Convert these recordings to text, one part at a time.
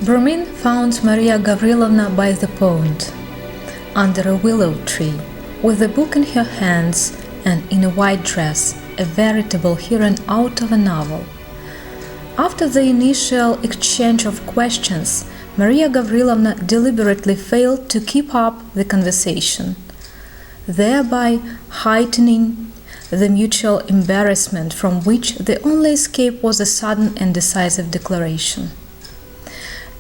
Burmin found Maria Gavrilovna by the pond, under a willow tree, with a book in her hands and in a white dress, a veritable heroine out of a novel. After the initial exchange of questions, Maria Gavrilovna deliberately failed to keep up the conversation, thereby heightening the mutual embarrassment from which the only escape was a sudden and decisive declaration.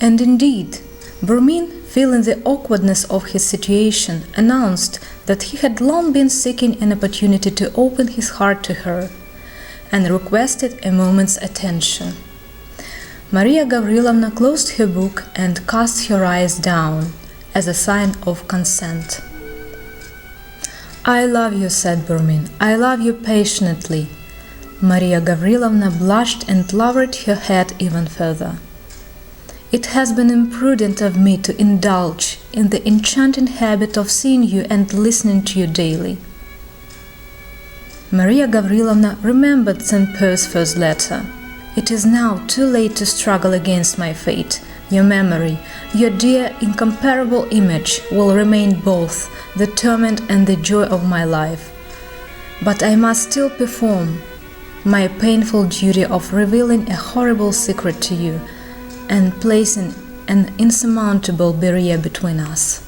And indeed, Burmin, feeling the awkwardness of his situation, announced that he had long been seeking an opportunity to open his heart to her, and requested a moment's attention. Maria Gavrilovna closed her book and cast her eyes down, as a sign of consent. "I love you," said Burmin. "I love you passionately." Maria Gavrilovna blushed and lowered her head even further. "It has been imprudent of me to indulge in the enchanting habit of seeing you and listening to you daily." Maria Gavrilovna remembered St. Paul's first letter. "It is now too late to struggle against my fate. Your memory, your dear incomparable image, will remain both the torment and the joy of my life. But I must still perform my painful duty of revealing a horrible secret to you, and placing an insurmountable barrier between us."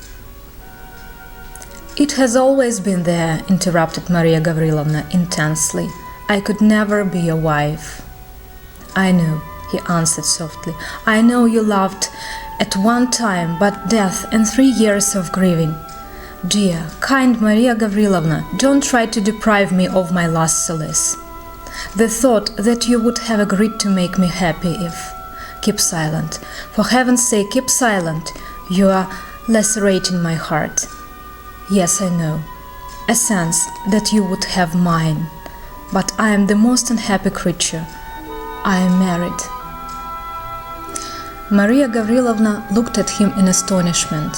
"It has always been there," interrupted Maria Gavrilovna intensely. "I could never be your wife." "I know," he answered softly. "I know you loved at one time, but death and 3 years of grieving. Dear, kind Maria Gavrilovna, don't try to deprive me of my last solace. The thought that you would have agreed to make me happy if... Keep silent. For heaven's sake, keep silent. You are lacerating my heart. Yes, I know. A sense that you would have mine. But I am the most unhappy creature. I am married." Maria Gavrilovna looked at him in astonishment.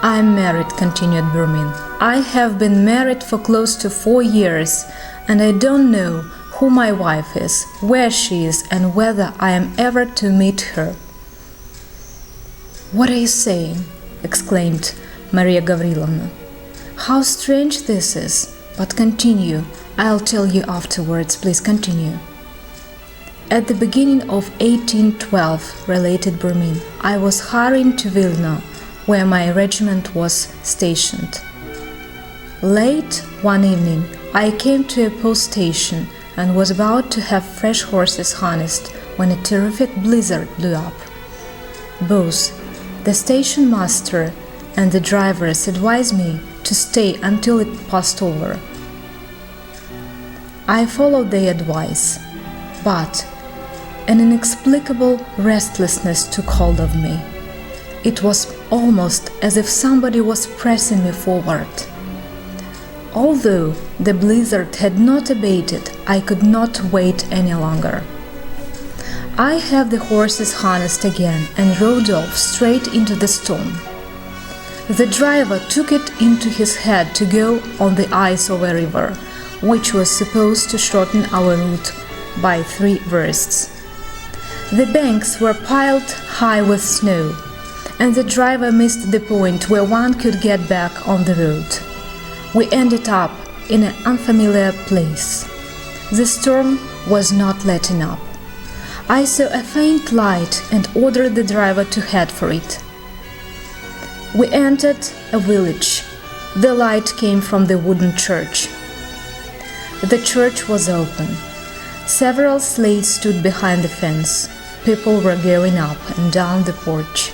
"I am married," continued Burmin. "I have been married for close to 4 years, and I don't know who my wife is, where she is, and whether I am ever to meet her." "What are you saying?" exclaimed Maria Gavrilovna. "How strange this is! But continue. I'll tell you afterwards. Please continue." "At the beginning of 1812, related Burmin, I was hurrying to Vilna, where my regiment was stationed. Late one evening, I came to a post station and was about to have fresh horses harnessed when a terrific blizzard blew up. Both the station master and the drivers advised me to stay until it passed over. I followed their advice, but an inexplicable restlessness took hold of me. It was almost as if somebody was pressing me forward. Although the blizzard had not abated, I could not wait any longer. I had the horses harnessed again and rode off straight into the storm. The driver took it into his head to go on the ice of a river, which was supposed to shorten our route by 3 versts. The banks were piled high with snow, and the driver missed the point where one could get back on the road. We ended up in an unfamiliar place. The storm was not letting up. I saw a faint light and ordered the driver to head for it. We entered a village. The light came from the wooden church. The church was open. Several sleighs stood behind the fence. People were going up and down the porch.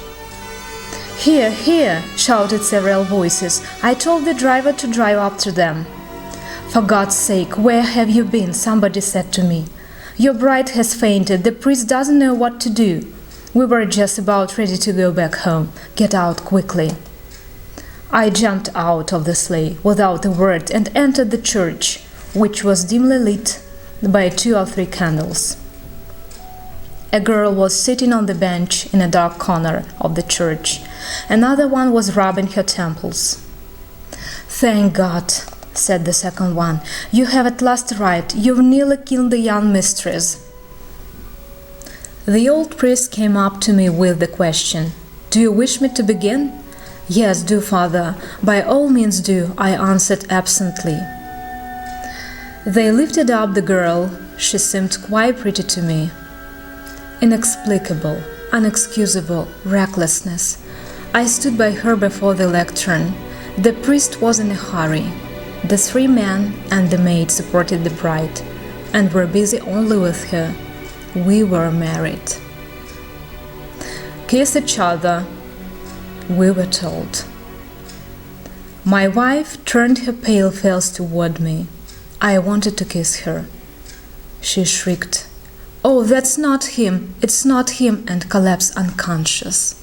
"Here, here!" shouted several voices. I told the driver to drive after them. "For God's sake, where have you been?" somebody said to me. "Your bride has fainted. The priest doesn't know what to do. We were just about ready to go back home. Get out quickly." I jumped out of the sleigh without a word and entered the church, which was dimly lit by 2 or 3 candles. A girl was sitting on the bench in a dark corner of the church. Another one was rubbing her temples. "Thank God," said the second one. "You have at last arrived. You've nearly killed the young mistress." The old priest came up to me with the question, "Do you wish me to begin?" "Yes, do, Father. By all means do," I answered absently. They lifted up the girl. She seemed quite pretty to me. Inexplicable, unexcusable recklessness. I stood by her before the lectern. The priest was in a hurry. The 3 men and the maid supported the bride, and were busy only with her. We were married. "Kiss each other," we were told. My wife turned her pale face toward me. I wanted to kiss her. She shrieked, "Oh, that's not him! It's not him!" and collapsed unconscious.